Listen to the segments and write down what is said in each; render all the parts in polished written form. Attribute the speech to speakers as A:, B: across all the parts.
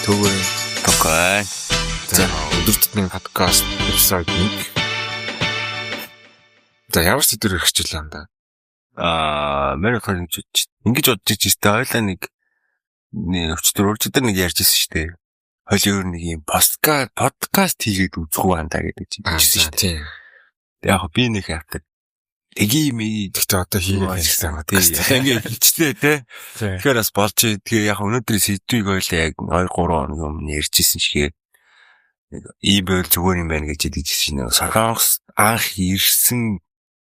A: Төвөө.
B: Окей.
A: За өдөртний подкаст эпизод 1. За ямар ч өдөр хэрэгжүүлээ юм да.
B: Мэр ингэж бодож ирсэн ойлаа нэг өчтөр урждэр нэг ярьжсэн шүү дээ. Хойлоор нэг юм подкаст хийгээд үзэх уу андаа гэдэг чинь хэлсэн шүү дээ. Яг би нэг хавтаг эгийн
A: гэхдээ одоо хийгээд байсан подкаст.
B: Ингээ хэлчихлээ те. Тэгэхээр бас болж тэгээ яг өнөөдрийн сэдвийг ойлаа яг 2-3 хоног өмнө ярьжсэн шигээ. Ийбэл зүгээр юм байна гэж хэлжсэн шин. Солонгос анх ирсэн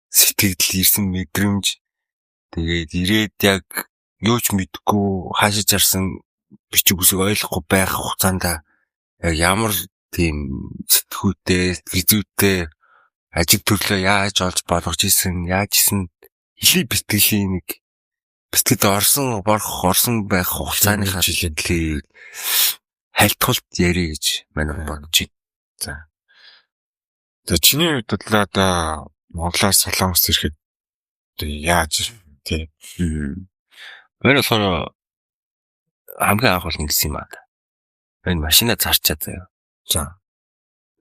B: сэтгэл ирсэн мэдрэмж тэгээд ирээд яг юу ч мэдгүй хаашиж харсан бичиг үсэг ойлгохгүй байх хугацаанд яг ямар тийм сэтгүүтэй гизүүтэй ажиг төрлөө яаж олж болгож исэн яаж исэн хилий бэлтгэлийн нэг бэлтгэд орсон байх хугацааныхаа жилийн хайлтгалт ярих гэж манай бодож байна.
A: За чиний хувьд одоо Монголоос Солонгост ирэхэд яаж тий.
B: Мөн болохоор хамгийн анх бол ингэсэн юм аа. Энэ машина зарчаад заяа.
A: За.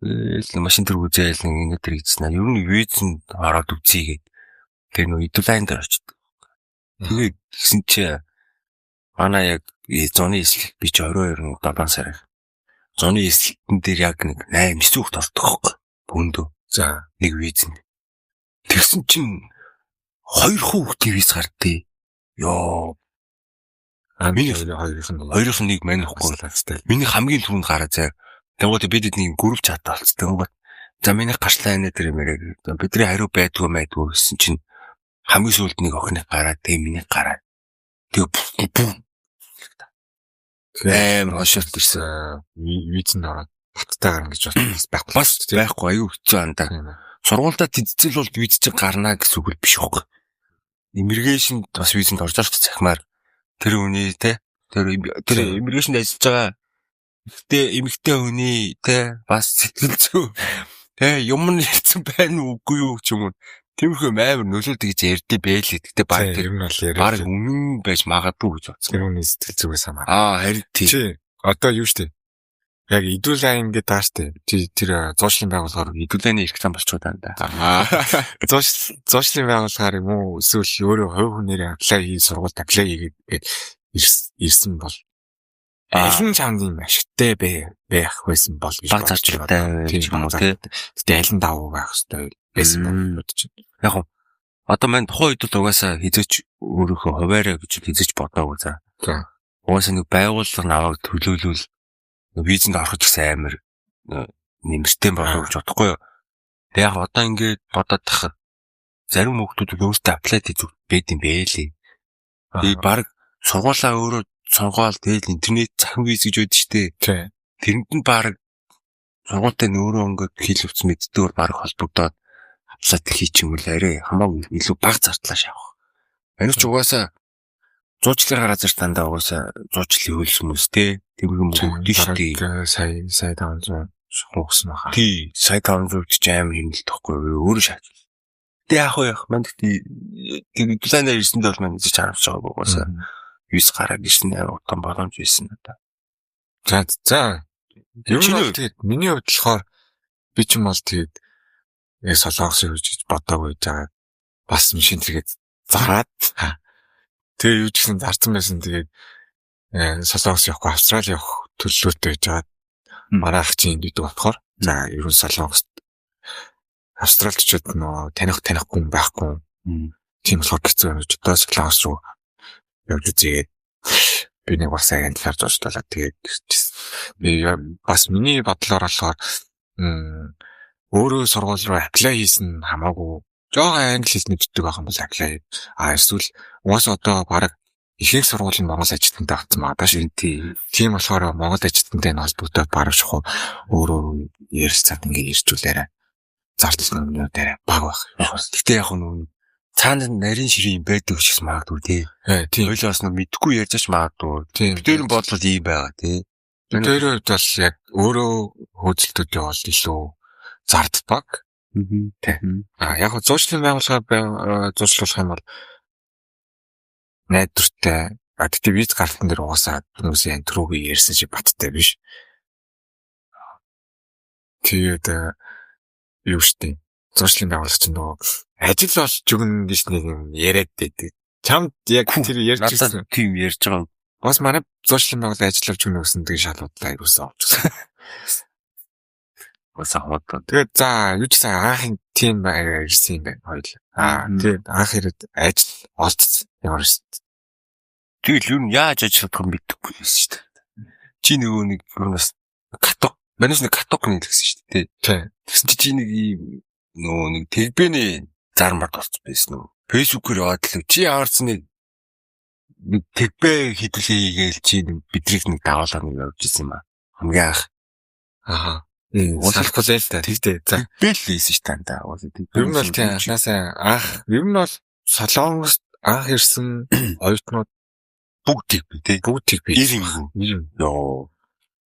B: Машин дээр үзээл нэг өнөдөр хийсэн аа. Ер нь визэнд ороод үзье гээд. Тэр нөө идулайн дээр очдог. Тэгээд гисэн чи манай яг зуны эслэг би ч 22 7 сар. Зуны эслэгтэн дээр яг нэг 8 9 хүүхд ордог. Бөндөө.
A: За,
B: нэг визэнд. Тэгсэн чинь 2 хүүхдийн виз гардыг. Йоо. Миний хоёрын нэг мань ихгүй болчихсон. Миний хамгийн түрүүнд гараа заяа. Тэгвэл бид нэг групп чат болцсон. За миний гарчлаа энэ тэр юмэрэг. Бидний хариу байдгүй гэсэн чинь хамгийн сүүлд нэг охины гараа, тэг миний гараа. Тэг хошилт ирсэн.
A: Визэнд ороод баттай гарна гэж байхгүй.
B: Бас байхгүй аюу хэцүү андаа. Сургуультай тэнцэл бол виз чинь гарна гэсэн үг биш байхгүй. Иммиграшн бас визэнд орж ирэх захимаар тэр үний те тэр иммиграшнд ажиллаж байгаа эмэгтэй хүний те бас сэтгэл зүй те юм нэгсэн байна уугүй юу ч юм уу тиймэрхүү амар нөлөөлт гэж ярьдээ байлээ. Гэтэ баг
A: тэр нь бол
B: баг үнэн байж магадгүй гэж бодсон.
A: Тэр үний сэтгэл зүгээс хамаар.
B: Харин тий.
A: Чи одоо юу штэ? Яг идүүлайн ингээд тааштай. Тэр зоочлын байгууллагаар
B: идүүлайны ирэх зам болчиход байна да.
A: Зоочлын байгууллагаар юм уу? Эсвэл өөрөө хувь хүнээрээ аплай сургуульд аплай хийгээд ирсэн бол алин чамд юм ашигтай байх байсан бол гэж
B: баг зарчтай юм уу тий.
A: Гэтэ алин давуу байх хэрэгтэй байсан бол бодож байна.
B: Яг одоо мань тухайн үед л угаасаа хизээч өөрийнхөө хуваараа гэж хизээч бодоагүй за. Угаасаа нэг байгууллага наваг төлөөлөл визэнд орох гэсэн амар нэмэртэй болов гэж бодохгүй юу. Тэг яг одоо ингээд бодоод тахад зарим хүүхдүүд өөртөө аплайд хийх байд юм бэлээ. Тэгээ баг сургуулаа өөрөө сонгоол тэгэл интернет захин виз гэж үүд штэ. Тэрэнд нь баг сургуультай нөөрөө ингээд хэл өвц мэддэгөр баг холбогдоод аплайд хийчих юм бол арай хамаагүй илүү бага зардлаа шавах. Энэ ч угаасаа зуучлаар гараад зэр тандаа угаасаа зуучлын хөлс хүмүүс те тэгвэл бүгд штэ
A: сая 500 шахуусан баха.
B: Тий сая 500 ч аим хэмнэлт тохгүй өөрөө шааж. Тэг яг манд тий дизайнер ирсэнд бол манд ч харамж байгаагүй угаасаа виз гараад ирсэн утан боломж байсан надаа.
A: За ер нь тэгээд миний хувьд болохоор би ч юм бол тэгээд яг солонгосын гэж бодоагүй жаа бас машин тэргээд зараад тэгээ юу ч гэсэн зарцсан байсан. Тэгээд Солонгос явахгүй Австрали явах төлөвлөлттэй байж байгаа. Манай ах чинь энд идэг болохоор за ер нь Солонгост австраличууд нөө танихгүй байхгүй. Тийм болохоор хэцүү байна гэж одоо Солонгос руу явж үзье. Би нэг бас агентлаар зуршлаа. Тэгээд би бас миний бодлоор болохоор өөрөө сургууль руу аплай хийсэн хамаагүй жоохон англи хэл мэддэг байх юм бол аплай. Эсвэл угаасаа одоо баг ихэнх сургууль нь Монгол ажилтнтай авсан байгаа шүү. Тийм болохоор Монгол ажилтнтай нь холбогдоод баг шахуу өөрөө ярилцаад ингээд ирчүүлээрэ. Зардал нэмнүүдээр баг байх.
B: Гэтэ яг нь цаана нарийн ширээ юм байдаг ч гэсэн магадгүй тий. Тийм. Хоёлоос нь мэдхгүй ярьж магадгүй. Тэр нь бодлол ийм байгаа тий.
A: Тэр үед бол яг өөрөө хөөцөлтүүдийн бол илүү зарддаг. Тий. Яг зуучлын байгууллагаар зуучлуулах юм бол найдвартай Тэгтээ виз гартан дээр угаасаа хүмүүсийн түрүүгийн ярьсан шиг баттай биш. Тэгээд юу штэ. Зуршлын байгуулагч нөгөө ажил олж өгнө гэж нэг юм яриад байдаг. Чамд яг тэр ярьж ирсэн.
B: Тийм ярьж байгаа.
A: Бас манай зуршлын байгууллагын ажил олж өгнө гэсэн тийм шалгуудлаа юусан авчихсан.
B: Бас хамаатай.
A: Тэгээд за юу ч гэсэн анхын тим ирсэн юм байна хоёул. Тэгээд анх ирээд ажил олцсон. Ямар ч.
B: Тэгэл юу яаж ажиллах юм мэдэхгүй байсан шүү дээ. Чи нөгөө нэг юунаас каток, манайс нэг каток нэлсэн шүү дээ.
A: Тийм.
B: Тэгсэн чи нэг ийм нөгөө нэг тэгбэний зармар болчихсон байсан уу? Фэйсбүүкээр яваад л чи яарсан нэг тэгбэ хитлээ гээл чи бидрийг нэг даваалаа нэг явж ирсэн юм аа. Хамгийн анх.
A: Аха. Салахгүй л та. Тэгтээ. За.
B: Бэл лээсэн ш тандаа.
A: Ер нь бол тийм анхнаасаа анх ер нь бол Солонгост анх ирсэн оюутнууд
B: бүгд тий.
A: бүгд би.
B: 90. Йоо.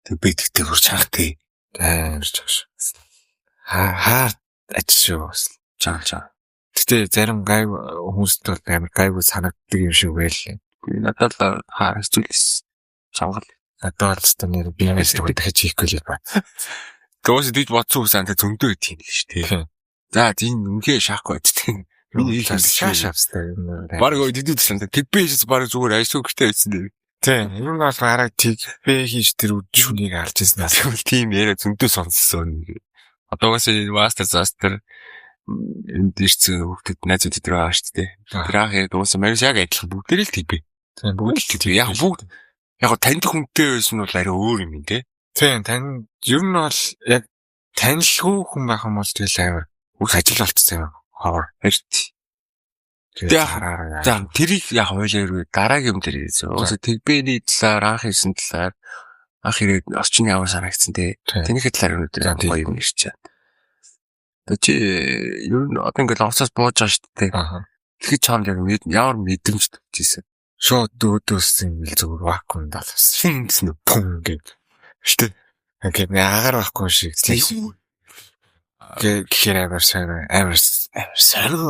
B: Тэг би тэгтээ хурц хаахтэй.
A: Таарч байгаа шүү. Хаа ажил шүү.
B: Чаа.
A: Гэтэ зарим гай хүмүүст бол амар гайгүй санагддаг юм шиг байлээ.
B: Надад л хаас зүйлс шамгал.
A: Надад ч нэр биенээс тэгвэл дахиж хийхгүй л байна.
B: Гөөс дид бодсон үсэн тэ зөндөө гэдэг юм шүү дээ. За тийм үнхээр шахахгүй гэдэг. Миний их
A: шаашаавстай юм.
B: Бараг дид үсэн тэ тэгбэжс бараг зүгээр айсуу гэртээ байсан дээ.
A: Тийм, юм бол бараг тэгбэ хийж тэр үдшүнийг алж ирснаас
B: тийм яриа зөндөө сонссон. Одоогоос мастер застер энд ирсэн хүүхдэд найзууд дээр байгаа шүү дээ. Тэр анх яг дууссан мэрс яг адилхан бүгдээрээ л тэгбэ.
A: Тийм, бүгд л
B: тэгбэ. Яг бүгд яг танд хүнтэй байсан бол арай өөр юм тий.
A: Тийм, тань ер нь бол яг танилгүй хүн байх юм бол тэгэл амар бүх ажил болчихсон юм. Ховор.
B: Эрт. За тэрийг яг хойлоо дараагийн юм дээр ирсэн. Өөсө тэгбэний талаар анх ирсэн талаар анх ирээд орчны ямар санагдсан тий. Тэнийхээ талаар өнөөдөр гоё юм ирч чад. Чи ер нь одоо ингээд офсоос бууж байгаа шүү дээ. Тэгэхээр чамд яг ямар мэдрэмж төрчихсэн.
A: Шууд дөөдөөс ингээл зүгээр вакуум далсан.
B: Шингсэн үү?
A: Пум гэж. Штэ. Ингээд агаар байхгүй шиг. Гэхээр амар сайн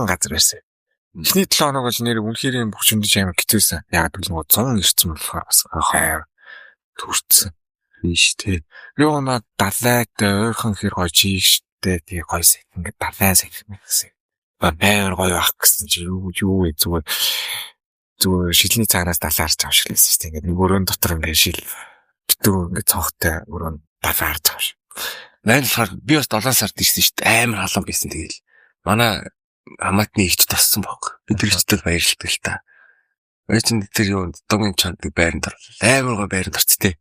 A: газар байсан. Эхний 7 хоног бол нэр үнэхээр бүх зөндөж амар гитээсэн. Яг л нөгөө 100 ирсэн болохоор бас амар төрцсөн.
B: Биш тий.
A: Юу наа далайд ойрхон хэр гоё чийгштэй тий гоё сайт ингээд далайн сайт гэсэн. Амар гоё ах гэсэн чи юу вэ зүгээр шилний цаанаас далаарч авах шиг лээсэн шүү дээ. Ингээд нэг өрөөнд дотор ингээд шил битүү ингээд цонхтой өрөөнд далаарч авах шиг.
B: Найд болохоор би бас 7 сард ирсэн шүү дээ. Амар халуун байсан тэгэл. Манай хамаатны ихч тассан баг. Бид тэр ихтэй баярлалтай л та. Өөчн тэр юу донгийн чандаг байранд орлоо. Амар гоё байранд орц тээ.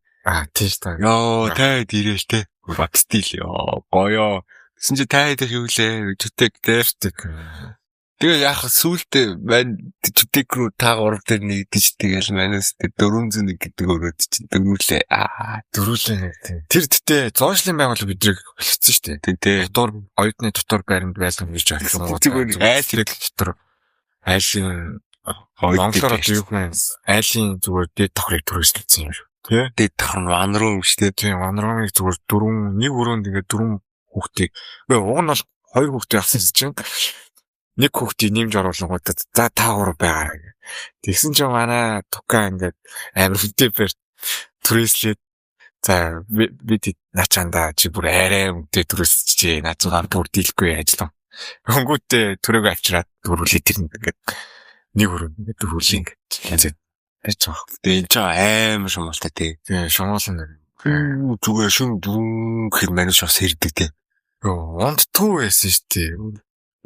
A: Тийм шүү дээ.
B: Йоо тайд ирээш тээ. Батстил ёо гоёо. Гэсэн чи тайд хөвлээ. Жүтэг тээвчдэг. Тэгээ яг сүултээ мань жүтэг рүү та гурав дээр нэгдэж тэгэл манаас тэр 401 гэдэг өрөөд чинь дөрвөлээ.
A: Дөрвөлээ. Тэр тэтэ зоошлын байгууллага бидрийг хэлсэн шүү дээ. Тэ. Дотор оюутны дотор байранд байлгам гэж болсон.
B: Зүгээр айл
A: хэрэг дотор айлын монголоор юу юм айлын зүгээр дэд давхрыг төрөслөсөн юм шүү. Тэ.
B: Дэд давхар нь ван руу юм шүү дээ.
A: Тийм ван рууны зүгээр нэг өрөөнд ингээд 4 хүүхдийг. Уг нь бол 2 хүүхдээ авсан чинь нэг хүүхдийг нэмж оруулангуудад за та гурав байгаа. Тэгсэн чинь манай тука ингээд амар хүнтэй бэр түрээслээд за бид начаанда чи бүр арай үнтэй түрээсчихээ. Нацгаа бүр дийлэхгүй ажиллаа. Хөнгөтэй түрээгүй авчираад дөрвөлээ тэр ингээд нэг өрөө ингээд дөрвөлээ ингээд хязгаар байж байгаа.
B: Тэгээ энэ ч амар шумуултай тий.
A: Тэгээ шумуулна.
B: Зүгээр шум дүн гэхэд манайш бас хэрдэг тий.
A: Йоо онд түү байсан шүү дээ.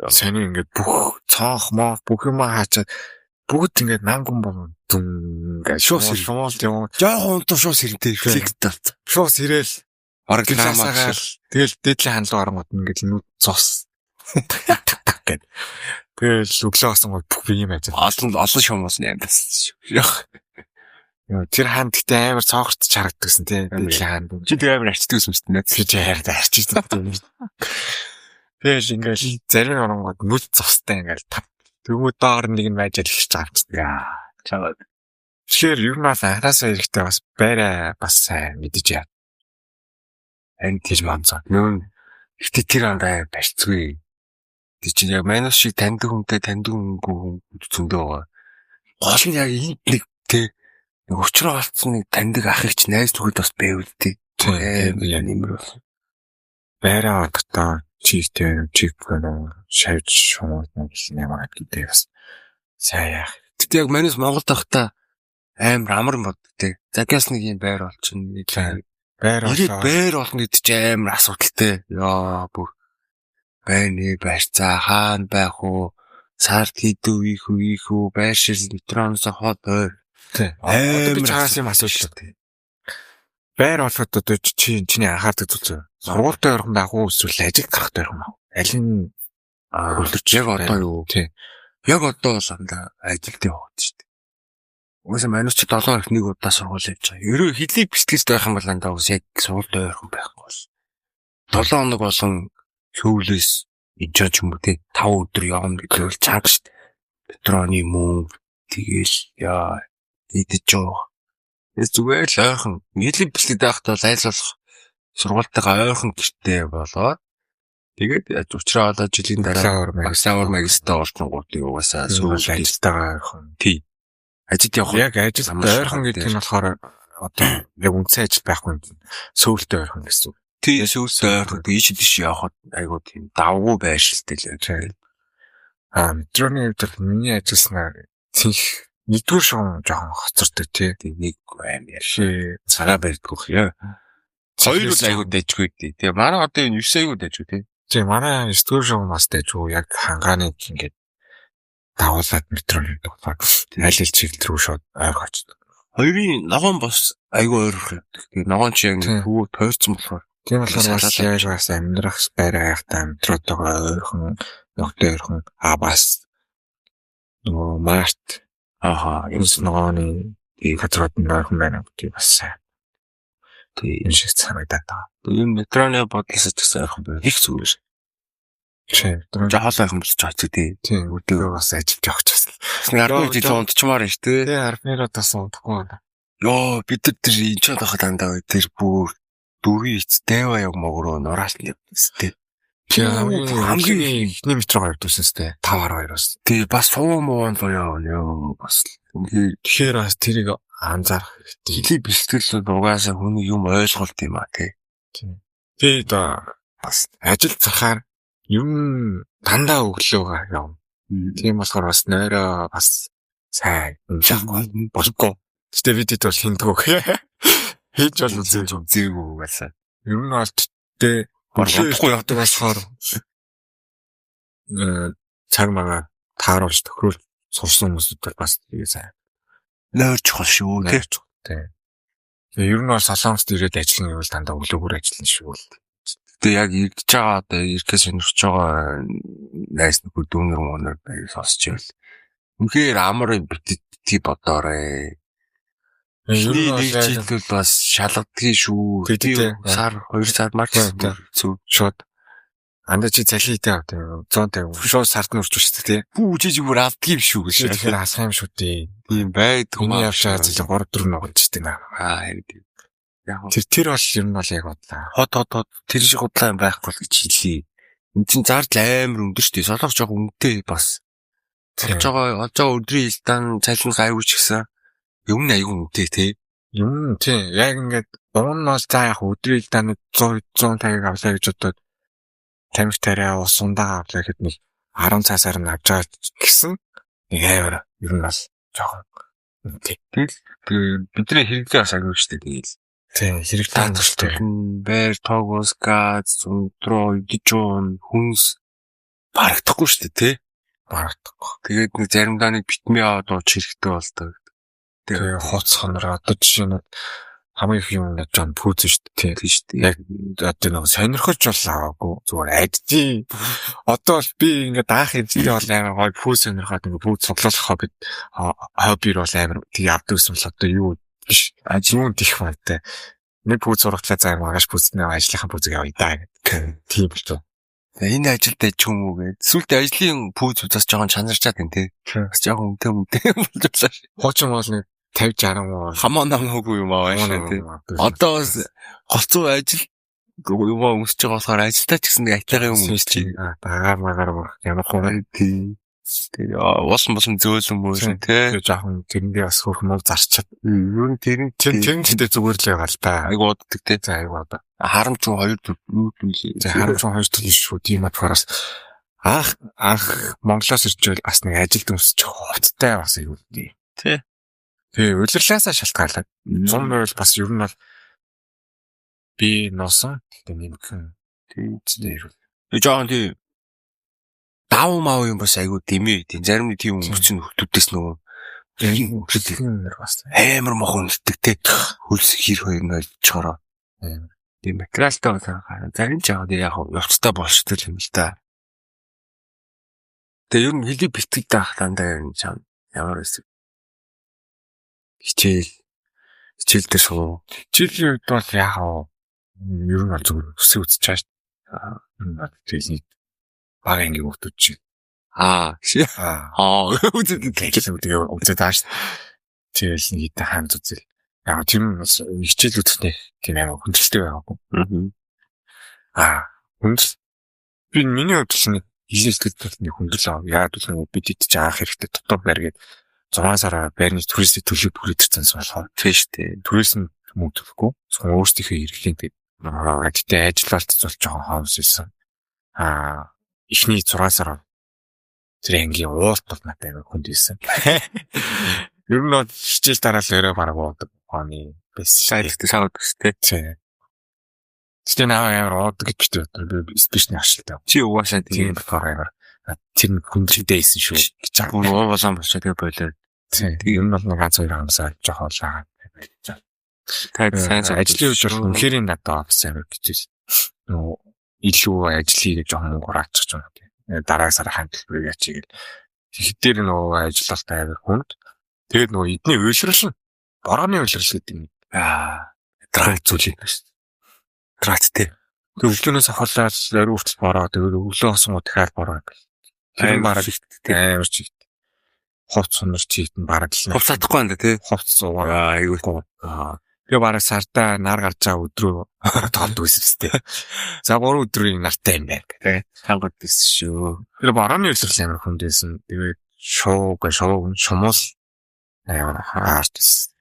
A: Сайн ингээд бүх цаах маа бүх юм хаачаад бүгд ингээд нанган болон дүн ингээд шуус шумуулт юм.
B: Жаахан унтаа шуус хэрэнтэй рефлект талц.
A: Шуус ирээл
B: орог намаагаал
A: тэгэл дээдлийн хандлага оронгууд ингээд нүд цус гэд. Тэгэл өглөө осон гол бүх юм ажил.
B: Олон шумуус нэмдсэн шүү.
A: Яа тэр хаан гэхдээ амар цоогорт харагддагсан тий. Дээдлийн хаан.
B: Чи тэр амар арчдаг юм шүү дээ.
A: Чи хайрд арчдаг юм. Тэгэл ингээл зарим оронгууд нүд цустай ингээл тав. Тэгмүү доор нэг нь байж ажиллаж байгаа юм.
B: Чаваад.
A: Тэгэхээр ер нь бас анхаасаа эрэхтэй бас байраа бас сайн мэдэж яа.
B: Ань тийж манцаа. Нүүн ихтэй тэр андаа барьцгүй. Тэг чинь яг манус шиг таньдаг хүнтэй таньдаг хүнгүй зөндөө байгаа. Гол нь яг нэг тий Өчрөө олцсон нэг таньдаг ахыг ч найз зүгэд бас бэвэлдээ. Нэмэр бол.
A: Байраа одотоо чигтэй шавж шуумна гэсэн юм аа гэдэг бас сайн яах.
B: Тэгтээ яг манайс Монголд байхдаа амар амар бод тээ. Загаас нэг юм байр олчихно.
A: Байр
B: олно гэдэг чинь амар асуудалтай. Яа бүр байрны байрцаа хаана байх уу? Сард хийдүү их үү? Байр шил метроноос хол байр.
A: Одоо би чаас юм асуудалтай. Байр олоход одоо чиний анхаардаг зүйл. Сургуультай ойрхон байх уу эсвэл ажил гарахтай ойрхон байх уу? Аль нь хөлөрч
B: яг одоо юу?
A: Тий.
B: Яг одоо л ажилд яваад шүү дээ. Уусаа манайч 7 хоног нэг удаа сургууль явж байгаа. Ерөө хилийг бэлтгэж байх юм бол андаа ус яг сургуультай ойрхон байхгүй бол 7 хоног болгон хөвлөөс ичээ ч юм уу тий 5 өдөр явна гэдэг бол чанга шүү дээ. Петроны мөнгө тэгэл яа идэж жоо. Зүгээр л ойрхон хилийг бэлтгэж байхдаа аль болох сургуультайгаа ойрхон гэртээ болоод тэгээд учраа олоод жилийн дараа багсаар магистай олдсон угаасаа сүүл
A: ажилтайгаа ойрхон.
B: Тий. Ажилд явах.
A: Яг ажилд ойрхон гэдэг нь болохоор одоо яг үндсэн ажил байхгүй юм. Сөүлтэй ойрхон гэсэн үг.
B: Тий, сөүлтэй ойрхон ийш тийш явахад айгуу тийм давгүй байршилтай л байна.
A: Метроны хувьд миний ажилласнаар цэнх нэгдүгээр шугам жоохон хоцордог тий.
B: Нэг аим яшээ цагаа барьдгүйх яа. Хоёр л айгуу дэжгүй тий. Тэгээ манай одоо энэ 9 айгуу дэжгүй тий.
A: Тий, манай 9-р шугам бас дэжгүй яг хангааны ингээд дагуулад метроны тухайг аль чиглэл рүү шууд ойрхоч.
B: Хоёрын ногоон бас айгүй ойрох юм. Тэгээ ногоон чи яг хөвөө тойрцсон болохоор
A: тийм болохоор бас яаж бас амьдрах байраа яхтаа метротойгоо ойрхон ногтой ойрхон бас нөгөө март энэ ногооны газрууд нь ойрхон байна гэдэг бас сайн. Тэгээ энэ шиг санагдаад байгаа.
B: Энэ метроны бодлоос ч гэсэн ойрхон байна. Их зүгээр. Жахал айхан болж байгаа тий.
A: Тийм өдөө бас ажиллаж явах ч гэсэн.
B: Арбын жил унтчмаар шүү дээ.
A: Тий арбынроо бас унтахгүй байна.
B: Йоо бид нар тэр энэ ч байхад андаа тэр бүр дөрвийн эцтэй яг могроо нураалт нэвсэн тий. Хамгийн
A: ихний метроор явдсан сте 5-2-оос.
B: Тий бас суу муун боёо ёо бас.
A: Тэгэхээр бас тэрийг анзаарах хэрэгтэй.
B: Хилий бэлтгэл угаасаа хүний юм ойлголт юм а тий.
A: Тий да бас ажил захаар юм дандаа өглөөгаа явна. Тийм болохоор бас нойроо бас сайн уншахгүй болохгүй. Гэтэ бид хэд бол хиндгүү. Хийж бол
B: үзээгүй байсан.
A: Ер нь бол тэ борлохгүй явдаг болохоор цаг магаа тааруулж тохируулж сурсан хүмүүсүүд бас тэгээ сайн.
B: Нойрч хол шүү
A: тий. Тэгээ ер нь бол солонгост ирээд ажиллана гэвэл дандаа өглөөгөр ажиллана шүү.
B: Тэгээ яг ирж байгаа одоо ирэхээс сонирхож байгаа найс нөхөр дүүнер мөнөр байг сонсч байвал. Үнэхээр амар бити бодоорой. Нэг жилдээ бас шалгадгийн шүү. Сар 2 сар март зүг шууд андаа чи залхийтэй авдаг 100 шууд сард нь урж өчтөг тий. Бүжиж бүр авдаг юм шүү гэж.
A: Тэгэхээр асах юм шүү дээ.
B: Тийм байд
A: хүмүүс явшаа зил 3-4 ногдож штеп наа.
B: Харин
A: тэр бол ер нь бол яг бодлаа.
B: Хот тэр шиг худлаа юм байхгүй л гэж хэлье. Энд чинь зардал амар өндөр шүү дээ. Солонгос жоох үнэтэй бас. Олж байгаа өдрийн илдан цалин гайвч гэсэн юм аягүй үнэтэй тий.
A: Юм тий. Яг ингээд уун нь бол за яг өдрийн илдан 100-150-ыг авлаа гэж бодоод тамхи тариа ус ундаа авлаа гэхэд нэг 10 цаасаар нь авч байгаа гэсэн нэг амар ер нь бол жоох үнэтэй.
B: Тэгэл бидний хэрэглээ бас аягүй шүү дээ. Тэгэл
A: тийм хэрэгтэй
B: шүү. Байр тоогоос газ өндрөө идэж хүнс барагдахгүй шүү дээ тий.
A: Барагдахгүй.
B: Тэгээд нэг заримдаа нэг битми аваад хэрэгтэй болдог.
A: Тэгээ хоц хонор одоо жишээ нь хамгийн их юм надад жон пүүз шүү дээ тий.
B: Шүү дээ.
A: Яг одоо нэг сонирхож бол аваагүй зүгээр айдчих. Одоо бол би ингээд даах хэвчээ бол амар гой пүүз сонирхоод ингээд пүүз суглуулах хоббир бол амар тий авдаг гэсэн бол одоо юу биш ажиун дих бантай нэг пүүз сургалаа заа магаш пүүзнээ ажлынхаа пүүзийг авъя даа гэх тийм болчихоо.
B: Энэ ажилд ажих юм уу гэж сүлд ажлын пүүз бас жоохон чанарчаад байна тий. Бас жоохон өмтэй болчихлаа.
A: Хуучин бол нэг 50-60
B: хамаа намаагүй юм аа байна тий. Одоо бас голцоо ажил юм өмсөж байгаа болохоор ажилдаа ч гэсэн нэг айтайгаа юм өмсөж чинь
A: дагаар магаар ямар хураа
B: тий. Тэгээ уусан зөөлөн мөсөн те.
A: Тэгээ жоохон тэрэндээ бас хөрх мөг зарчаад.
B: Юу н тэр
A: тэндээ зүгээр л байгаа л та.
B: Айгу уддаг те.
A: За айгу удаа.
B: Харамч 2 төлөө.
A: За харамч 2 төлөө шүү. Тийм болохоор анх Монголоос иржэл бас нэг ажилд өмсөж хувцтай бас айгу тий. Тэгээ удирлаасаа шалтгаалаад 100% бас ер нь бол би носон тэгээ нэмхэн тий.
B: Жоон тий дав мав юм бас айгу дэмий. Зарим нэг тийм хүмүүс чинь хөтөдөөс нөгөө
A: бас
B: амар мохон үлддэг те. Хөлс хэр хоёр нь олчороо. Тийм материалтай байгаа. Зарим ч яг явцтай болчтой юм л да. Тэгээ ер нь хэлий бэлтгэж даах дандаа юм чам ямар эсвэл хичээл дээр суу.
A: Хичээлийн үед бол яг ер нь бол зүгээр өсөө үзэж чааш. Тэгээд баг ангийн хүмүүс чинь. үзээд тааш. Тэгэл нэг хэдэн хаан үзэл. Яг тийм хичээл үзэхний тийм амар хүндрэлтэй байгаагүй. Хүндрэл. Би миний хувьд л нэг хичээлдэл нэг хүндрэл яагаад гэвэл бид идэж авах хэрэгтэй дотор байр гээд 6 сараа байрны туристийн төлөв бүрээд ирсэн болохоор
B: тийм шүү дээ.
A: Турист нь мөнгө төлөхгүй. Зөвхөн өөрсдийнхөө хэрэглэн тэгээд гэдэгтэй ажиллалт бол жоохон хаос байсан. Эхний 6 сар тэр ангийн уулт бол надад амар хүнд байсан. Ер нь хичээл дараалал өрөө бараг уудаг. Хооны байсан.
B: Шаардлагатай шавд гэстэй.
A: Тэгтээ амар уудаг гэж битээ би спешний ашигтай.
B: Чи угаасаа
A: тийм болохоор амар тэр хүндэлтэй байсан шүү гэж байгаа.
B: Уу болон болчихоо тэгээ болоо.
A: Тийм. Ер нь бол ганц хоёр хамсаа жоохон лаагаад байж байгаа. Сайн ажлын үеэр үнэхээр надад бас амар гэж нөө илүү ажлыг жоохон гураачих юм тийм. Дараа сар хандлагыг ячиг. Тэгэхдээ нөө ажиллалт амар хүнд. Тэгээд нөө эдний уйлрал нь борооны уйлрал гэдэг юм. Драг зүйл юм шүү. Драгттэй. Тэг өглөөнөөс ахуулаад орой хүртэл бороо. Тэгээд өглөө хосон дахиад бороо. Тэр бараг амар чигт. Хувц сунар чигтэн бараг л.
B: Хувц чадахгүй байна тий.
A: Хувц суугаа айгүйгүй. Тэгээ бараг сартаа нар гарч байгаа өдрөө тоолд үсвэстэй. За 3 өдрийн нартай юм байна тий.
B: Хангад байсан шүү.
A: Тэр борооны үйлрэл амар хүндээсэн. Тэгээд шумуул амар хаарчсэн.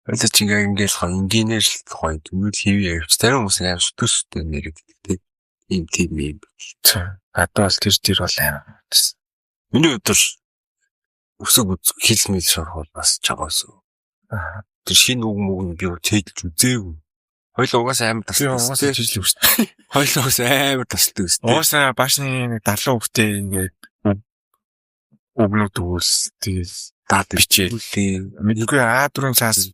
B: Өдөр чинь ингээл инженеэр л гоё түмэл хийвээ явж тарин хүмүүс амар сүтөстэй нэрэгддэг тий. Ийм тийм юм.
A: Адаа бол тэр бол амар.
B: Миний өдөр өсөг хэлмэл шорхол бас чагаас. Тэр шинэ үг мөг би чэйдэлж үзээгүй. Хоёул угаасаа амар тасалтай
A: чэйдэл үзсэн.
B: Хоёул угаасаа амар тасалтай үзсэн.
A: Угаасаа башны нэг 70 хүүхдээ ингээд үгнүүд өгөөс тэгэл даад бичээл. Мэдгүй А4 цаас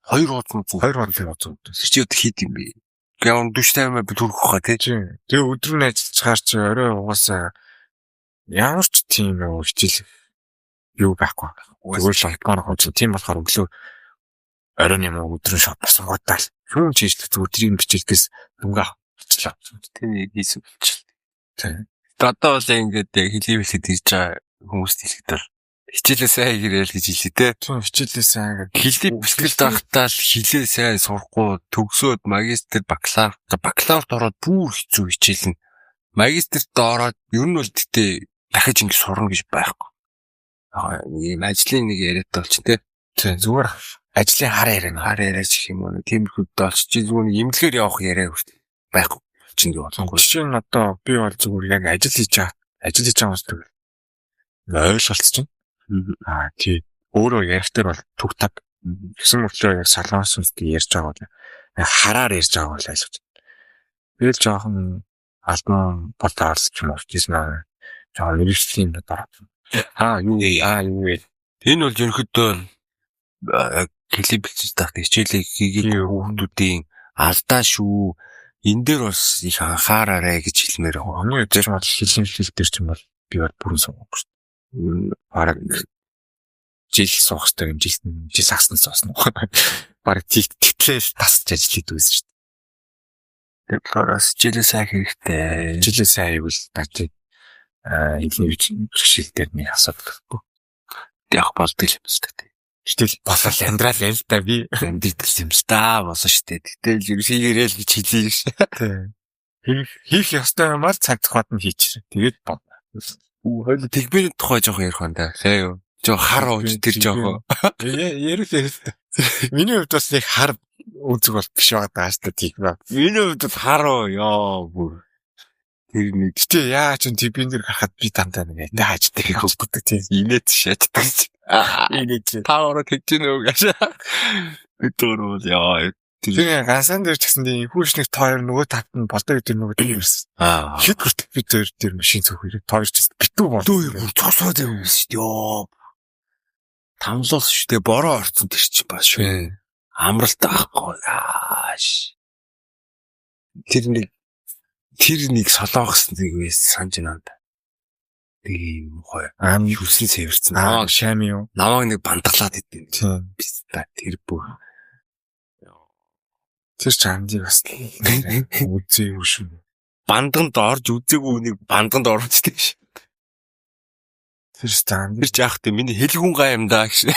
B: 2 хуудсан. Тэр чи өдөр хийд юм бэ? Гяон 40 би төрөх хаа тий.
A: Тэгээ өдөр нь ажиллаж чаар чи орой угаасаа ямар ч тийм хичээл юу байхгүй. Зүгээр л албаар хооч. Тийм болохоор өглөө оройн юм өдөр нь шот босгоотаал. Хүн чийжлэх зүгээр тэрийг бичээлгээс дүнгээ авчлаа.
B: Тийм хийсэн болчихлоо. Тийм. Одоо бол ингээд хэлийвэлэд ирж байгаа хүмүүст хэлэхдээ хичээлээ сайн хийгээл гэж хэлээ те.
A: Хичээлээ сайн
B: хэлий бэлтгэл даахтаа л хилээ сайн сурахгүй төгсөөд магистр бакалаврт ороод бүр хэцүү хичээлнэ. Магистрт ороод ер нь бол тэгтээ дахиж ингэ сурна гэж байхгүй. Ийм ажлын нэг яриад болч те.
A: Зүгээр ажлын хар яриач
B: гэх юм уу. Тиймэрхүү болч чи зүгээр имлэгээр явах яриа байхгүй. Чинь юу болов.
A: Жишээ нь одоо би бол зүгээр яг ажил хийж байгаа хүмүүс тэгвэл ойлголцсон. Тий. Өөрөө ярихтэр бол түг таг. Гэсэн мөртлөө яг салоос үстэй ярьж байгаа бол хараар ярьж байгаа бол ойлгож. Тэгэл жоохон албан бодоорч юм уу гэсэн аа. Жоохон мэрэгчлийн дороод. Юу вэ?
B: Энэ бол ерөнхийдөө клип хийж тахт хичээлээ хийгээд хүмүүсийн алдаа шүү. Энэ дээр бас их анхаараарай гэж хэлмээр байгаа.
A: Хамгийн өдөр бол хэлхийлэл дээр ч юм бол би бол бүрэн суугахгүй шүү. Бараг жил суух хэрэгтэй юм жил сагсан суусан. Бараг тэгтлээ тасч ажил хийдэг байсан шүү.
B: Тэгэхээр жилээ сайн хэрэгтэй.
A: Жилээ сайн хийвэл надад эдний бэрхшээлтэй нэг асуудалгүй.
B: Яг болдог юм шүү дээ.
A: Гэтэл болол амьдрал ял та би
B: амьдрал юм шүү дээ болсон шүү дээ. Гэтэл ерөөсөөрөө гэж хэлээ шүү.
A: Тийм. Хийх ёстой юм бол цаг зохиод нь хийчих. Тэгээд бод.
B: Хойл тэгбэний тухай жоох ярих юм да. Заа юу. Жоо хар ууж тэр жоох.
A: Ярил. Миний хувьд бас яг хар үзэг бол биш байгаа даа шүү дээ тэгвэ.
B: Миний хувьд хар уу ёо бүр. Тэр нэг
A: Гэтэ яа ч тийм дээр гарахад би дандаа нэг хааждаг хөвгдөг тийм.
B: инээд шатдаг.
A: Инээд.
B: Таавар тэгтэн үү гэж. Өтөрөө яа.
A: Тэгээ гансан дээр ч гэсэн тийм хүүшник тоор нөгөө тат нь болдог гэдэг нөгөө тийм юмсэн. Хэд хүртэл би тэр машин цөөх ирээ тоор ч битүү бол.
B: Дүү цосоо дээр юм шүү дээ. Ёо. Тамлуулсан шүү дээ. Бороо орцсон тэр чинь бас шүү. Амралт аахгүй. Ааш. Тэр нэг солонгосон нэг байсан санаж байна. Тийм гоё. Юусэн сэвэрсэн.
A: Шами юу?
B: Намайг нэг бандаглаад идэв.
A: Тийм.
B: Биста тэр бүх.
A: Тэр чамдыг бас үзээ юу шүү.
B: Бандганд орж үзээгүй нэг бандганд орчихдаг ш.
A: Тэр stand.
B: Тэр жаах тийм миний хэлгүүн гай юм да гэж.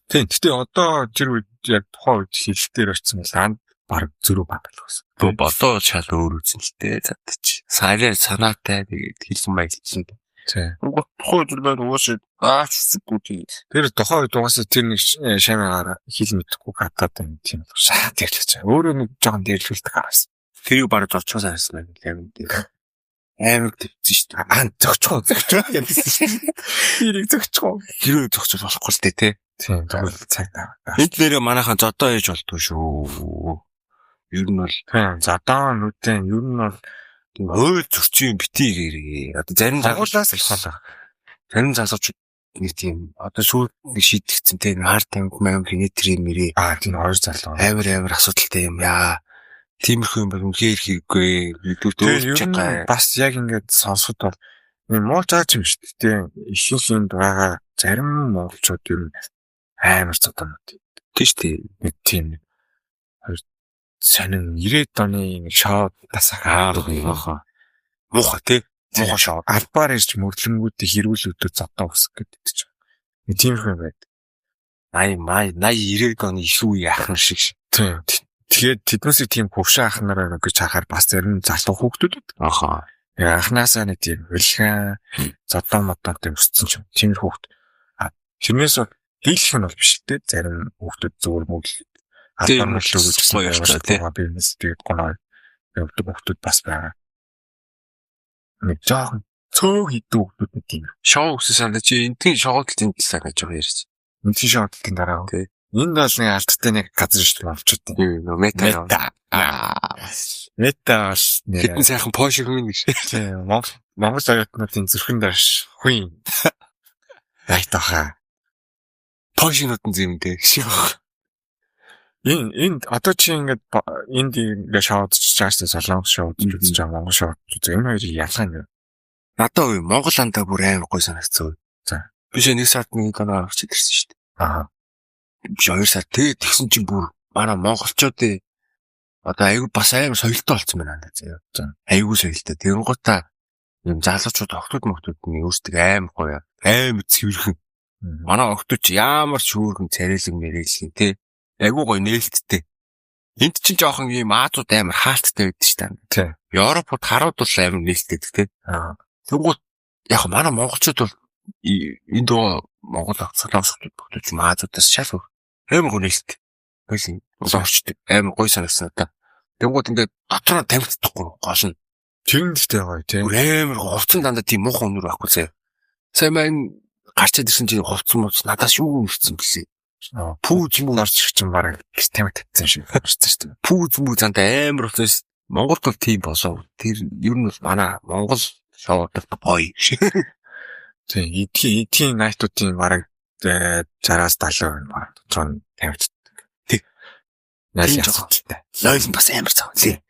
A: Тийм. Гэтэ одоо тэр үед яг тухайн үед хэлэлтээр очсон бол анд баг зөрүү бандлагсан.
B: Төө бодоо шал өөр үзэн л дээ задчих. Сарай санаатай тэгээд хэлсэн маягдсан.
A: Тийм.
B: Тухайн үед байна уусаа аачсгүй тийм.
A: Тэр тухайн үед угаасаа тэр нэг шамигаар хэл мэдэхгүй гадаад юм тийм шат ярьж байгаа. Өөрөө нэг жоохон дээрлүүлдэг харсан.
B: Тэрийг бараг зочхоос харсан юм тийм. Амар төвцөн шүү дээ.
A: Зөгчгөө гэсэн шин. Тэрийг зөгчгөө.
B: Хэрэг зогсож болохгүй л дээ тий.
A: Тийм. Тэгвэл цагтаа.
B: Энд нэрээ манайхан зодоо хийж болдгоо шүү. Ер нь бол
A: тийм. Задаа нүдэн ер нь бол
B: хууль зөрчийн битгий гэрээ. Одоо зарим
A: загуулаас л холоо.
B: зарим залуучууд нэг тийм одоо сүүл нэг шийдэгцэн тий хард тамиг маяг генетрийн мэрээ.
A: Тийм хоёр залуу.
B: Амар асуудалтай юм яа. Тиймэрхүү юм бол үнхээр хэрэггүй. Дөөж байгаа.
A: Бас яг ингээд сонсоход бол муу цаач юм шүү дээ. Ихэнх байгаа зарим монголчууд ер нь амар цодонод.
B: Тийм шүү дээ.
A: Нэг тийм сонин 90-ад оны нэг шоуд тасаа
B: муухай тий.
A: Муухай шоу. Албаар ирж мөрлөнгүүдийг хэрүүлүүдээ зодоо өсөх гэдэг чинь. Нэг тиймэрхүү юм байд.
B: 80 90-ад оны их үе ахын шиг.
A: Тийм. Тэгээд тэднээсээ тийм хөвшин ах нараа гэж харахаар бас зарим залуу хүүхдүүд байдаг.
B: Ахаа.
A: Анхнаасаа нэг тийм хөлхөн зодоо модонтой өссөн ч юм. Тиймэр хүүхд. Тэрнээс дийлэх нь бол биш л дээ. Зарим хүүхдүүд зүгээр мөглөл.
B: Тийм гоё шүү дээ.
A: Бизнес тэгээд гоноо явдаг хүүхдүүд бас байгаа. Нэг жоохон цөөх хитүү хүүхдүүд нэг тийм.
B: Шоу гэсэн санаа чи энтгийн шоудлын талаар гэж байгаа ярьж.
A: Энтгийн шоудлын дараа.
B: Окей.
A: Энд бол нэг алдтай нэг газар шүү дээ болчиход. Мета бас
B: хитэн сайхан Porsche хүн гэж.
A: Тийм Монгол оюутнуудын зүрхэн даш хуйн. Айтаха.
B: Porsche-нуудын зэмтэй ших.
A: Энд одоо чи ингээд энд ингээд шоудж чааштай солонгос шоудж үзэж байгаа монгол шоудж үзэх энэ хоёрын ялгаа нь.
B: Надад үе Монгол андаа бүр амар гой санагдсан.
A: За.
B: Биш нэг сард нэг доноо авч ирсэн шүү дээ. Биш 2 сар тэгсэн чинь бүр манай монголчуудын одоо аягүй бас амар соёлтой болсон байна надад заяа. Аягүй соёлтой. Тэнгуутаа юм залуучууд охтууд нь өөрсдөө амар гоё. Амар цэвэрхэн. Манай охтууд ч ямар шүүрхэн царайлаг мэрэлсэн тий. Аягүй гоё нээлттэй. Энд чинь жоохон юм Азууд амар хаалттай байдаг шүү дээ.
A: Тий.
B: Европод харууд бол амар нээлттэй тий. Тэнгуут яг манай монголчууд бол энд Монгол солонгосчууд бүгд ч Азуудаас шал амар гонэлт. Байсан. Орчдөг. Амар гоё санагсан надаа. Тэнгууд ингээд дотроо тамхицдаггүй гол нь.
A: Тэр нь ихтэй гоё тийм.
B: Амар хувцсан дандаа тийм муухай өнөр байхгүй заяа. Сайн маань гарчаад ирсэн чинь хувцсан мууч надаас юу ирсэн блээ. Пүүз муу орж ирэх чинь бараг тамхи татсан шиг орсон шүү дээ. Пүүз муу зандаа амар хувцсан. Монголд бол тийм болоо. Тэр ер нь бол манай Монгол шоудад гоё. Тийм. Эдгийн найтуудын бараг 60-аас 70% баг. Цон тамхицдаг. Тэг. Наалцтай. Лойс бас амар цаа. Тий.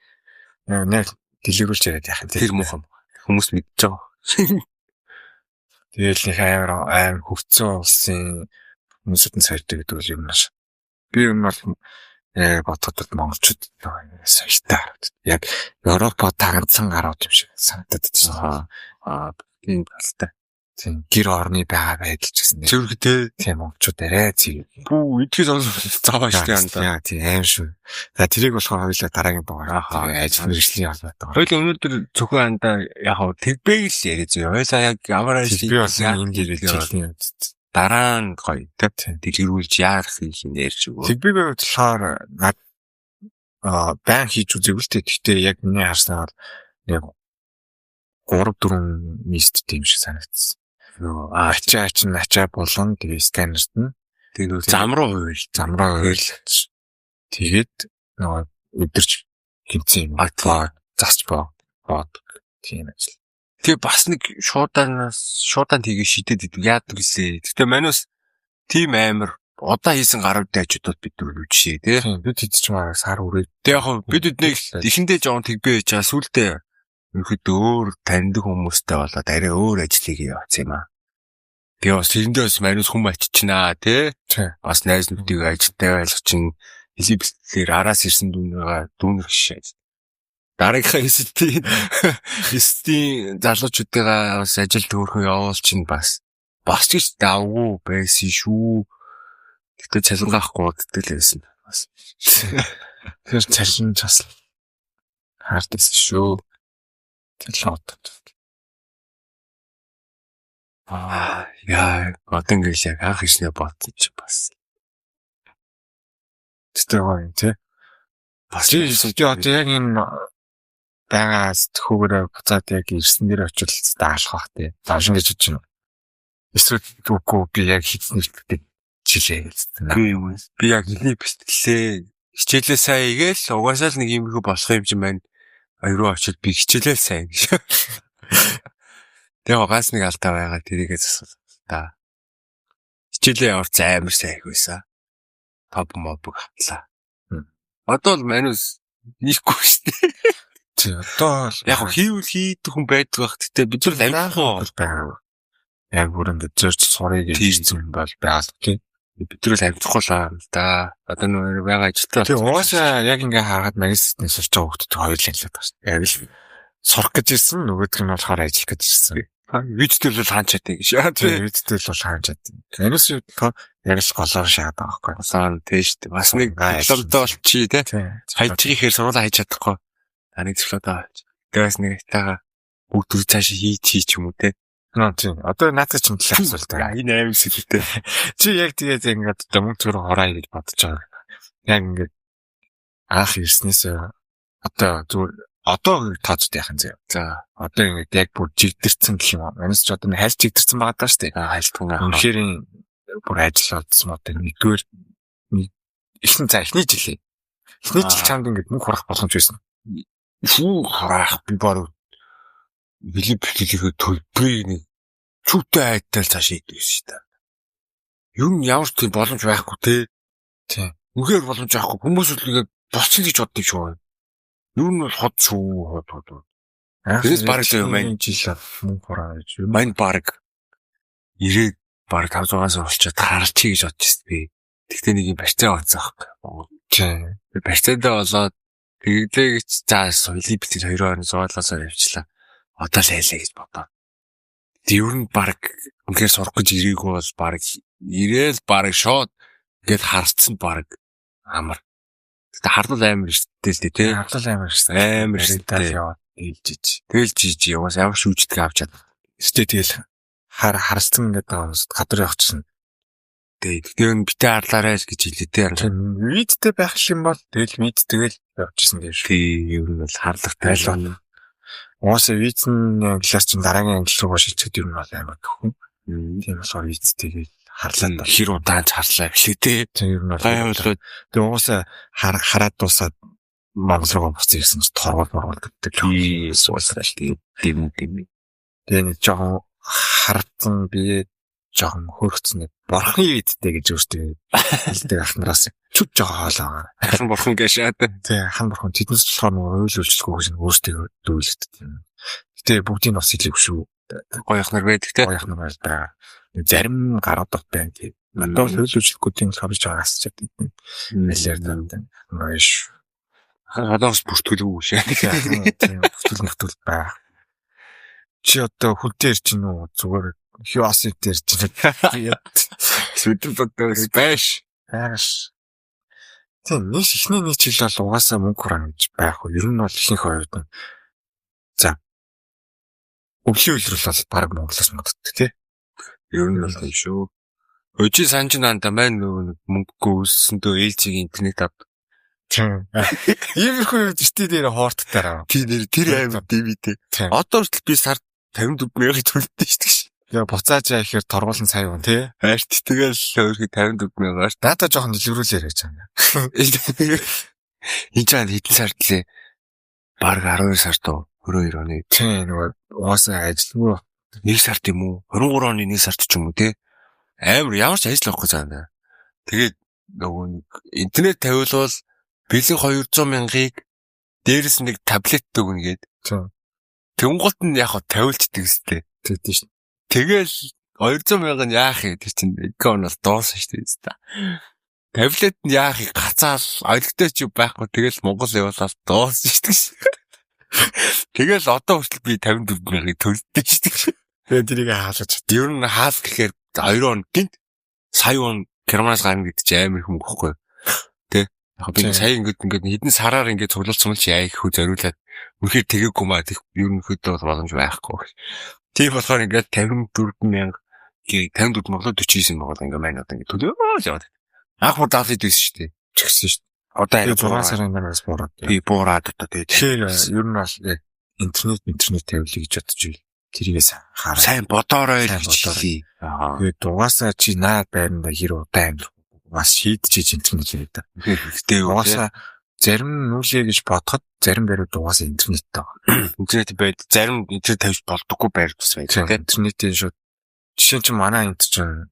A: Нэг дэлгэрүүлж яриад яхаа.
B: Тэр муухай хүмүүс мэдчихэж байгаа.
A: Тэгэл нэг амар хөвцөн улсын хүмүүсд нь сорьдог гэдэг үл юм маш. Би юм бол бодоход монголчууд соёлтой харагдав. Яг Европод таганцсан гарууд юм шиг санагдаад байна.
B: Тийм талтай.
A: Тийм гэр орны байгаа байдал ч гэсэн.
B: Цэвэрхтэй
A: Тийм монголчууд арай цэвэр.
B: бүү итгэж заавал штэ янда.
A: Яа тийм аим шүү. За тэрийг болохоор хоёулаа дараагийн дугаар ажил мэргэжлийн холбоотой.
B: Хоёул өнөөдөр зөвхөн анда яг хав тэгбэг л яриа зөө. Хоёулаа яг аваарай
A: би болсон энэ дээрээ жилийн
B: дараа нь гоё тийм дэлгэрүүлж яах юм ярьж өгөө.
A: Тэгбэг болохоор над байн хийж үзээгүй л дээ. Гэхдээ яг миний харснаар нэг 3-4 мист тийм шиг санагдсан. Ачаа болон тэгээ сканерт нь
B: тэгээд зам руу хуйл.
A: Тэгээд нөгөө өдөрч гинцэн юм. Засч бод. Тийм ажил.
B: Тэгээ бас нэг шуудан тийг шидэд идэв. Яадаг гэсэн. Гэтэ манус тим амир одоо хийсэн гарав дайчдод бид дүр жишээ тий.
A: Бид хийчих маа сар үрээд.
B: Тэг яг бид эднийг эхэндээ жоон тэгбэ чаа сүултээ ерөөд өөр таньдаг хүмүүстэй болоод арай өөр ажлыг явуулсан юм аа. Тэгээ бас тэрэндээ бас манус хүм ачичнаа тий. Бас найз нүүдийг ажилтай байлгах чинь хэлий бэлтгэлээр араас ирсэн дүүнэр гişээ. Дараагийнхаа эсдийн залуучуудаа бас ажил төөрхөн явуулчин бас ч давгүй байсан шүү. Тэгтээ цалингаахгүй уддаг л байсан. Бас
A: тэр цалин бас хардсан шүү. Телоод.
B: Яа, одоо ингэж яг анх ирснээр бодсон чи бас.
A: Тэгтээ гоё тий. Бас чи одоо яг энэ байгаас төхөөрөө буцаад яг ирсэн дээр очил даалах бах тий. Даашин гэж бодож байна. Эсвэл үгүй би яг хийснээр чилээ гэсэн.
B: Би яг хэлний бэлтгэлээ хичээлээ сайн игээл угаасаа л нэг юм их болох юм чинь байна. Аюуруу очил би хичээлээ сайн гэж. Тэгээ угаас нэг алдаа байгаа тэрийгээ засах та. Хичээлээ явах амар сайн байсан. Топ мобг хатлаа. Одоо л манус нийхгүй шүү дээ.
A: Тий одоо
B: яг хийвэл хийдэг хүн байдаг бах. Гэтэ бид нар амжихгүй
A: байгаа. Яг бүрэнд зөрч сурыг хийсэн бол байгаа л тий.
B: Бид нар л амжихгүй л да. Одоо нэг байгаа ажилтаа.
A: Тий угаасаа яг ингээ харахад магистртнээс сурч байгаа хүмүүс хоёулаа л байдаг шүү дээ. Яг л сурах гэж ирсэн нөгөөдг нь болохоор ажиллах гэж ирсэн.
B: Видеотэй л хаан чаддаг гэж.
A: Тий видеотэй л хаан чаддаг. Энэс яг л голоор шахаад байгаа байхгүй.
B: Асан тий шүү дээ. Бас нэг дипломтой болчихъя тий. Хайж ихээр сургуулаа хайж чадахгүй. Таныг дипломтой хайж. Тэгээс нэг тааga бүгд төр цаашаа хийж юм уу тий.
A: Тийм. Одоо наацаа ч юм талаа асуулт байгаа.
B: Энэ аим сэтгэлтэй.
A: Чи яг тэгээд ингээд мөнгө төр хороо гэж бодож байгаа. Яг ингээд анх ирснээс одоо зүгээр одоо тооцоод яхан заяа. За одоо ингээд яг бүр жигдэрсэн гэх юм аа. Манайс ч одоо хайлт жигдэрсэн байгаа даа шүү дээ.
B: Хайлтхан аа.
A: Үнэхээр бүр ажил олдсон одоо нэгдүгээр эхний жилээ. Эхний жил чамд ингээд мөнгө хурах боломж байсан.
B: Фүү харах би баг билээ төлбөрийг нэг чүтээ айдтал цааш идэв шүү дээ. Юу нь ямар ч тийм боломж байхгүй те. Тийм. Үнэхээр боломж байхгүй. Хүмүүс л ингээд болчихно гэж боддог шүү. Юу нь бол хот шүү хот. Тэрс баг л юм байна.
A: Жил мөнгө хураа гэж юу.
B: Мань баг ирээд баг 500-аас болчиход харчий гэж бодчихсон би. Тэгтээ нэг юм барьцаа авцсан байхгүй.
A: Тийм.
B: Барьцаадаа болоод тэглээ гэж заа соёлын битэр 2 орны зугаалгаасаар явчлаа. Одоо л айлаа гэж бодоо. Ер нь баг үнээр сурах гэж ирээгүй бол баг ирээл баг шууд ингээд харцсан баг амар. Гэтэ хардал амар штэ л тий.
A: Хардал амар штэ.
B: Амар штэ.
A: Яваад ээлжиж.
B: Тэлжиж яваас ямар шүүждэг авчаад.
A: Штэ тэгэл харцсан ингээд байгаа хүмүүс гадар явчихсан.
B: Тэгээ битээ харлаарай л гэж хэлээ тий.
A: Видтэй байх юм бол тэгэл вид тэгэл явчихсан гэж.
B: Тий, ер нь бол харлагтай л байна.
A: Уусаа визэн англиар чинь дараагийн англи руу шилжээд ер нь бол амар төхөн. Тийм болохоор виз тэгээд харлаад
B: хэр удаан ч харлаа гэлээ тий.
A: Тийм ер нь бол. Тэгээ уусаа хараад дуусаад Монгол руу буцаж ирсэн чинь торгол гэдэг.
B: Тий, суусрал тийм.
A: Тэгээ нэг жоохон хардсан бие жоохон хөргцөн борхны визтэй гэж өөртөө хэлдэг ахнараас чүд жоохон хоолоо.
B: Хан бурхан гэшаад.
A: Тий, хан бурхан тэднээс болохоор нөгөө уйл үйлчлэхгүй гэж өөртөө дүүлэгддэг юм. Гэтэ бүгдийг бас хэлээгүй шүү.
B: Гоёх нар байдаг тий.
A: Гоёх нар байдаг. Зарим гаруудад байна тий. Надад уйл үйлчлэхгүйдийн хавж байгаа асчаад тийм. Нэлээр дандаа. Маш
B: хадаас бүртгүүлгүй шээ.
A: Тийм, бүртгүүл бай. Чи одоо хүнтэй ирж гин үү зүгээр хиос дээр чинь.
B: Сүдэн бодоос байш.
A: Байгаш. Тийм ихний нэг жил бол угаасаа мөнгө хураа гэж байх уу. Ер нь бол ихнийх хоёр. За. Өвлийн үйлрэл бол баг Монголоос модддаг тий.
B: Ер нь бол тийм шүү. Өчи санжнаанда маань нөгөө мөнгөгүй өссөндөө ээлжийн интернет авд.
A: Тийм. Иймэрхүү үстэй дээр хоорттаараа.
B: Тэр аим DVD. Одоо хүртэл би сард 54,000 төлөлдөө шүү дээ.
A: Яа буцааж яа ихээр торгуулсан сая вон тий.
B: Арт тэгэл өөрхий 54,000-аар
A: надад жоохон дэлгэрүүлээрэй гэж байна.
B: Энд чинь хэдэн сард лээ? Бараг 12 сард уу? 22 оны.
A: Тийм нөгөө уусаа ажилгүй.
B: 1 сард юм уу? 23 оны 1 сард ч юм уу тий? Амар ямар ч ажил авахгүй заана. Тэгээд нөгөө интернет тавиулвал бэлэн 200,000-ыг дээрээс нэг таблет өгнө гээд. Тэнгуут нь яг тавиулцдаг өстэй.
A: Тэгдэж шин.
B: Тэгэл 200,000 нь яах юм тэр чинь иконоос доосон шүү дээ. Таблет нь яах юм гацаал ойлготой ч байхгүй тэгэл Монгол явуулаад доосон шүү дээ. Тэгэл одоо хүртэл би 54,000-ыг төлдөг шүү дээ.
A: Тэгээд тэрийг хаалгаж.
B: Ер нь хаал гэхээр 2 он гинт сая он Германаас гарна гэдэг чинь амар их мөнгө хөхгүй. Тэ? Яг би сая ингээд хэдэн сараар ингээд цуглуулсан л чи яа их хөө зориулаад үнэхээр тэгээгүй маа тэг ер нь хөдөө боломж байхгүй. Тийм болохоор ингээд 54,000 54,000 49 мянга ингээд маань одоо ингээд төлөө яваад. Анх удаа аваад байсан шүү дээ.
A: Чигсэн шүү дээ.
B: Одоо
A: 6 сарын дараас буураад.
B: Би буураад одоо тэгээд.
A: Тэгэхээр ер нь бол интернет тавилъя гэж бодож байл. Тэрийгээс хараа.
B: Сайн бодоорой гэж хэлээ.
A: Тэгээд дугаасаа чи наад байранда хэр удаа амир бас шийдчихэж интернет хийдэг да.
B: Гэхдээ
A: дугаасаа зарим нүүлээ гэж бодоход зарим байрууд дугаасаа интернеттэй байгаа.
B: Интернет байд зарим интернет тавьж болдоггүй байр бас байдаг тийм.
A: Интернетийн шууд жишээ нь манай энэ чинь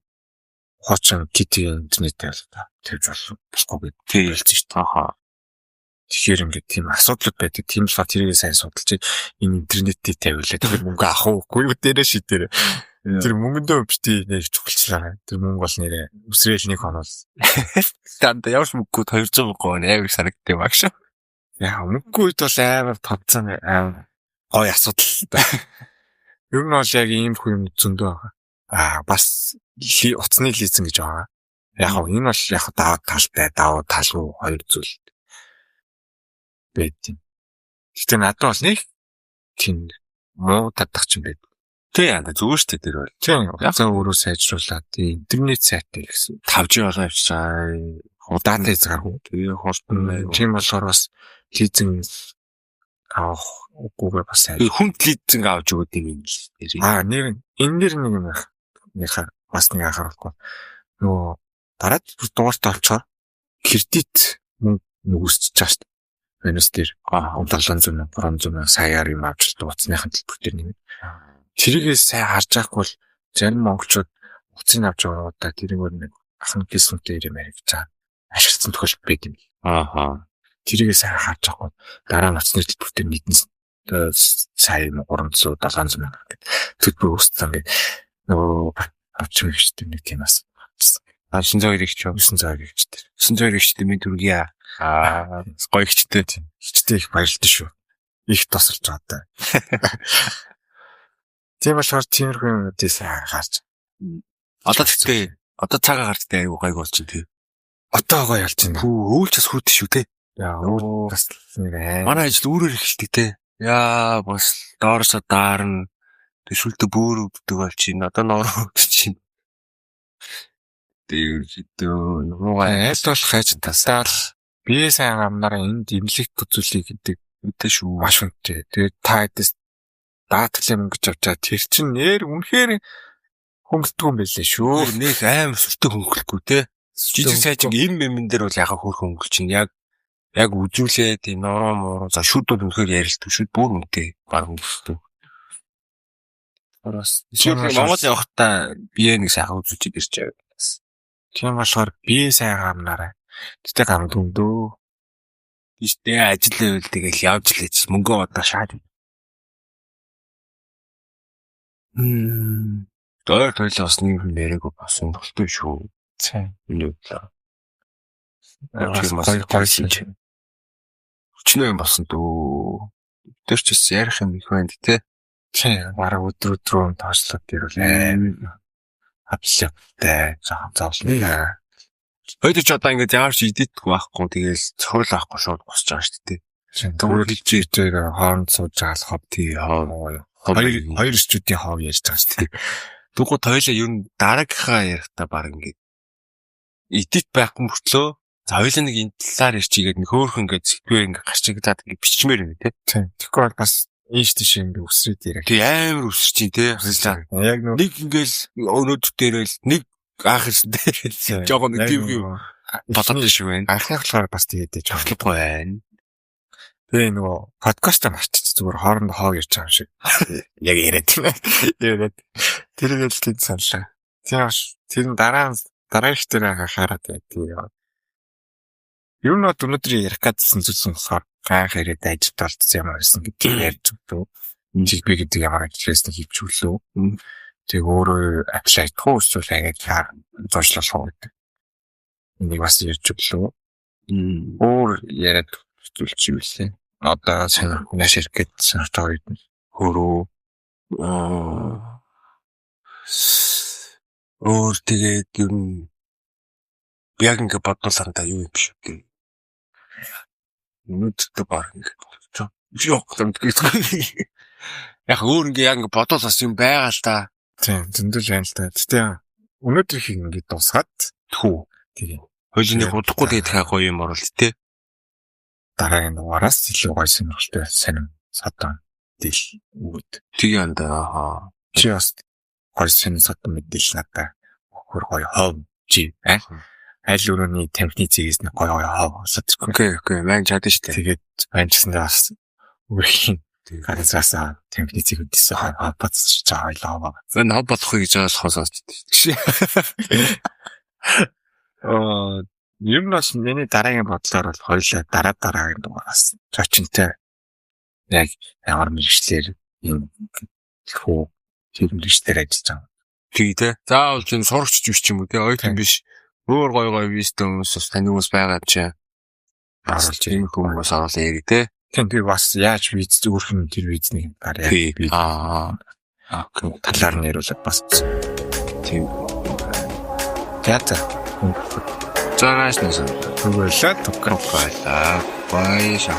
A: хоочин китийн интернеттэй л та тавьж болохгүй гэж хэлсэн шүү дээ. Тэгэхээр ингээд тийм асуудлууд байдаг. Тийм болохоор тэрийг сайн судалж энэ интернетийг тавиулаа. Тэр мөнгө авах уугүй юу дээрээ шийдээр. Тэр мөнгөндөө бити нэг чухалчлаа. Тэр мөнгө бол нэрээ үсрээл нэг хонол.
B: Танд ямар ч мөнгөгүй 200,000 амар санагддаг баг шүү.
A: Яа мөнгөгүй бол амар тавцсан амар гой асуудал. Ер нь бол яг ийм хүн зөндөө байгаа. Бас утасны лизинг гэж байгаа. Яг энэ бол яг даваа тал руу хоёр зүйл байт юм. Гэтэ надад бол нэг тийм муу татах ч юм байд.
B: Тий яа зүгээр шүү дээ тэр бол.
A: Тийм уцаа өөрөө сайжруулаад интернет сайтай гэсэн
B: 5G болоо авчирчаа.
A: Удаатай згаагүй.
B: Тэгээ хурдан байв.
A: Тийм болохоор бас лизинг авах үгүйгээ бас сайн.
B: Хүнд лизинг авч өгöd юм л.
A: Нэг энэ дэр нэг юм байх. Нэг бас нэг анхаарахгүй. Нөгөө дараад дугаартаа олцоо кредит мөнгө нүгүсчихэж байгаа шүү дээ. Венус дээр 700,000, 300,000 саяар юм авч утасныхын төлбөр дээр нэмээд. Тэрийгээс сайн харж байхгүй бол зарим монголчууд утасыг авч байгаа удаа тэрийг нэг ахын гисэнтэй юм ярих гэж байгаа. Ашигласан тохиолдол байд юм. Тэрийгээ сайн харж байхгүй дараа нь утасны төлбөр дээр нийтэн сая 300, 700 мянга гэдэг төлбөр өссөн гэдэг. Нөгөө авч өгчтэй нэг тийм бас.
B: 900 хэрэгч юу?
A: 900 хэрэгч дээр.
B: 900 хэрэгчтэй минь дүргийа. Гоё ихчтэй тийм.
A: Ихчтэй их баярлалтай шүү. Их тосолж байгаа даа. Тийм болохоор тиймэрхүү юмнуудыг харж.
B: Одоо тэгтээ одоо цагаа гарч дээ аюу гайг болж байна тий.
A: Одоо гоё ялж байна.
B: Өвөлчс хүрдэ шүү те.
A: Яа бас нэг
B: манай ажил өөрөөр эхэлдэг те. Яа бас доорсо даарна. Тэшүүлдэ бүр өвддөг бол чинь одоо ноор өвдөж чинь. Тэр нуугаа
A: аль болох хайж тасаар бие сайн амнараа энд имлэгт үзүүлэх гэдэг үдэ шүү. Маш үнэтэй. Тэгээд та эдэс даатгалын мөнгө гэж авчаа тэр чинь нэр үнэхээр хөнгөлтгүй юм байлээ шүү.
B: Нэг аим сүртэй хөнгөлөхгүй те. Жижиг сайжиг им дээр бол яхаа хөрх хөнгөл чинь яг үзүүлээ тийм нороо за шүд бол үнэхээр ярилдаг шүд бүр үнэтэй баг хөнгөлтөө. Оros. Монгол явахдаа бие нэг сайхан үзүүлж ирж байгаа.
A: Тийм болохоор бие сайн амнараа. Тэгтээ гам дүндөө.
B: Тийштэй ажил байвал тэгэл явж лээч мөнгө одоо шаад. Доор тойлоо бас нэг юм яриаггүй бас сонирхолтой шүү.
A: Тийм.
B: Энэ үдлээ.
A: Гой шинж.
B: Өчнөө юм болсон дөө. Тэр ч бас ярих юм их байна те.
A: Тийм, бараг өдрөө тооцлоод ирвэл амар хавлалтай заавал.
B: Хоёул ч одоо ингээд ямар ч идэдэггүй байхгүй тэгэл цохол авахгүй шууд босч байгаа шүү дээ.
A: Тэгвэл хэлжээтэй хооронд сууж байгаа хоб тий хоёр студийн хоб ярьж байгаа шүү дээ.
B: Тэгвэл хоёулаа ер нь дараагийнхаа ярихдаа баг ингээд эдит байхгүй мөртлөө за хоёулаа нэг энэ талаар ярьчигээд нэг хөөхөн ингээд сэтгэвэр ингээд гарч игээд ингээд бичмээр байна тий.
A: Тэгэхгүй бас ийш тийш ингээд өсрээд яриа.
B: Тий амар өсөрч чинь тий.
A: Яг
B: нэг ингээл өнөөдөр дээрэл нэг аах ирсэн. Жогоо нэг тийм болоод шүү байна.
A: Анхны болохоор бас тэгээд
B: жавхлахгүй байна.
A: Тэгээ нөгөө подкастаа марчиж зүгээр хоорондоо хоо ярьж байгаа юм шиг. Яг яриад байна. Яриад. Тэргээл тийм саналаа. Тэр дараагч дээр хараад байдаг. Ер нь өнөөдөр ярих гэдсэн зүйлсэн болохоор гайх яриад ажилд болцсон юм байсан гэдэг ярьж өгдөө. Энийг би гэдэг ямар ажиллаж хийвч өглөө. Тэг өөрөө аплайдах уу эсвэл ажиллаа зочлох уу гэдэг. Энийг бас ярьж өглөө. Өөр яриад зүйлч юу вэ? Одоо сайн нааш ирэх гэсэн тоо үед өөрөө өөр тэгээд ер нь яг ингэ бодлоосаа юу юм биш үү? Нүдтэй баг ингэ ёо гэдэг. Яг өөр ингэ яг ингэ бодлоосаа юм байгаа л та. Тийм, зөндөл байна л та. Гэтэ өнөөдөр их ингэ дуусгаад тхүү. Тэгээ. Хойлны удахгүй тэгээд гоё юм орол тээ. Дараагийн дугаараас илүү гоё сонирхолтой сонин садан дэл үүд. Тийм да. Чи бас гоё сонин садан мэдээлэл надаа хөр гоё хов чи аль өрөөний тамхины зэгээс нэг гоё хов садчихгүй. Окей, маань чадсан шүү дээ. Тэгээд маань ч гэсэн бас үрхийн ганцаасаа тамхины зэг үдээсээ хав бацж байгаа лав. Энэ хав болохыг гэж сонсож байна. Юм нас миний дараагийн бодлоор бол хоёулаа дараагийн дугаараас зочинтой яг ямар мэргэжлэр юм хөө тэр мэргэжлэр ажиллаж байгаа. Тий тэ. Заавал чинь сурагч биш ч юм уу те ойтон биш. Өөр гой вистом хүмүүс таны хүмүүс байгаа юм чи. Асуулж ийм хүмүүс оруулаа яри те. Тийм би бас яаж виз өөрхөн тэр визний гараа. Окей. Талаар нь яриулаад бас. Тийм. Театр. Цагааш нэсэн. Түгэлээ төгрөг байлаа. Баяшаа.